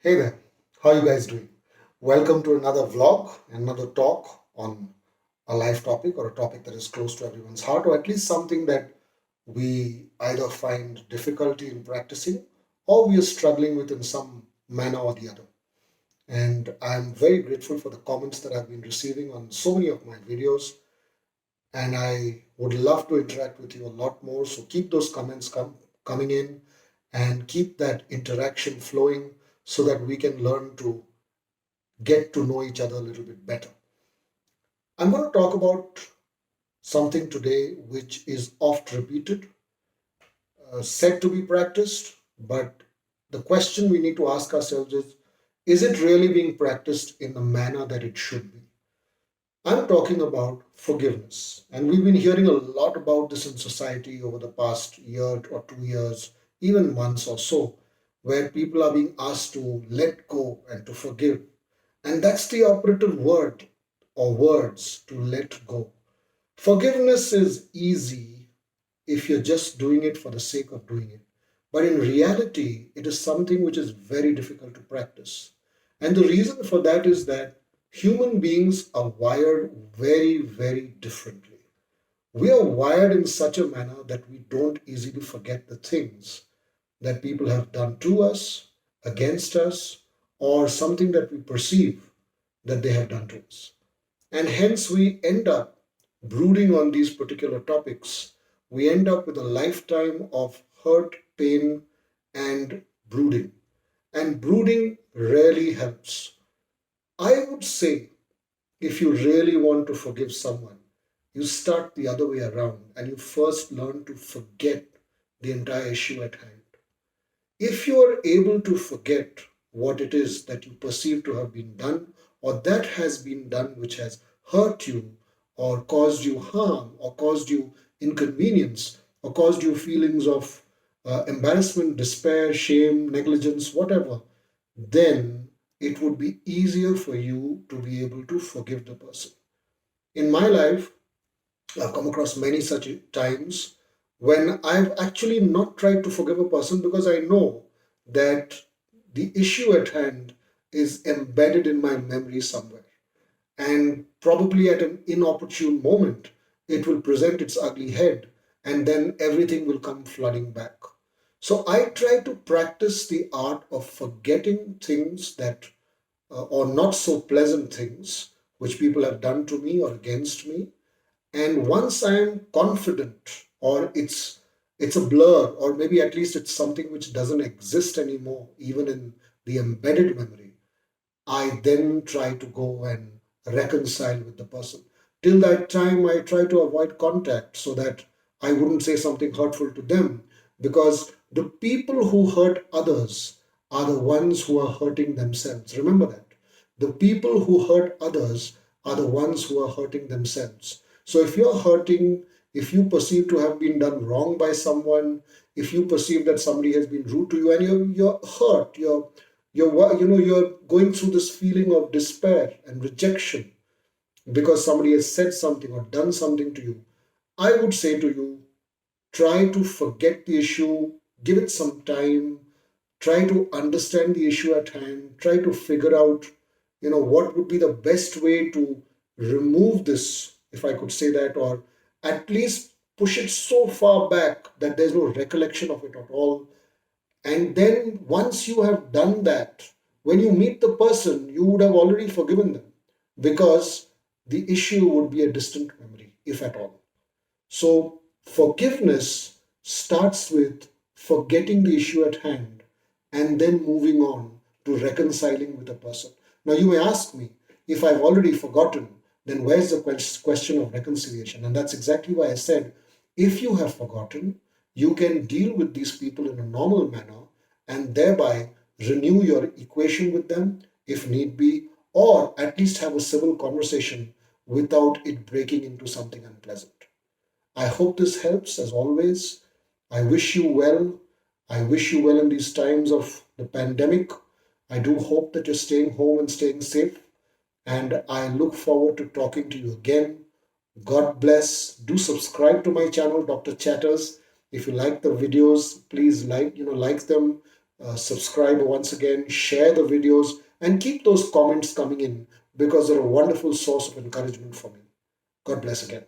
Hey there, how you guys doing? Welcome to another vlog, another talk on a life topic or a topic that is close to everyone's heart, or at least something that we either find difficulty in practicing or we are struggling with in some manner or the other. And I'm very grateful for the comments that I've been receiving on so many of my videos, and I would love to interact with you a lot more. So keep those comments coming in and keep that interaction flowing so that we can learn to get to know each other a little bit better. I'm going to talk about something today which is oft repeated, said to be practiced, but the question we need to ask ourselves is it really being practiced in the manner that it should be? I'm talking about forgiveness. And we've been hearing a lot about this in society over the past year or 2 years, even months or so, where people are being asked to let go and to forgive. And that's the operative word or words, to let go. Forgiveness is easy if you're just doing it for the sake of doing it. But in reality, it is something which is very difficult to practice. And the reason for that is that human beings are wired very, very differently. We are wired in such a manner that we don't easily forget the things that people have done to us, against us, or something that we perceive that they have done to us. And hence, we end up brooding on these particular topics. We end up with a lifetime of hurt, pain, and brooding. And brooding rarely helps. I would say if you really want to forgive someone, you start the other way around and you first learn to forget the entire issue at hand. If you are able to forget what it is that you perceive to have been done or that has been done which has hurt you or caused you harm or caused you inconvenience or caused you feelings of embarrassment, despair, shame, negligence, whatever, then it would be easier for you to be able to forgive the person. In my life, I've come across many such times when I've actually not tried to forgive a person because I know that the issue at hand is embedded in my memory somewhere. And probably at an inopportune moment, it will present its ugly head, and then everything will come flooding back. So I try to practice the art of forgetting things that, or not so pleasant things, which people have done to me or against me, and once I'm confident, or it's a blur, or maybe at least it's something which doesn't exist anymore, even in the embedded memory, I then try to go and reconcile with the person. Till that time, I try to avoid contact so that I wouldn't say something hurtful to them, because the people who hurt others are the ones who are hurting themselves. Remember that. The people who hurt others are the ones who are hurting themselves. So if you're hurting, if you perceive to have been done wrong by someone, if you perceive that somebody has been rude to you and you're hurt, you're going through this feeling of despair and rejection because somebody has said something or done something to you, I would say to you, try to forget the issue, give it some time, try to understand the issue at hand, try to figure out, what would be the best way to remove this, if I could say that, or at least push it so far back that there's no recollection of it at all. And then once you have done that, when you meet the person, you would have already forgiven them because the issue would be a distant memory, if at all. So forgiveness starts with forgetting the issue at hand and then moving on to reconciling with a person. Now you may ask me, if I've already forgotten, then where's the question of reconciliation? And that's exactly why I said, if you have forgotten, you can deal with these people in a normal manner and thereby renew your equation with them if need be, or at least have a civil conversation without it breaking into something unpleasant. I hope this helps as always. I wish you well. I wish you well in these times of the pandemic. I do hope that you're staying home and staying safe. And I look forward to talking to you again. God bless. Do subscribe to my channel, Dr. Chatters. If you like the videos, please like them. subscribe once again, share the videos, and keep those comments coming in because they're a wonderful source of encouragement for me. God bless again.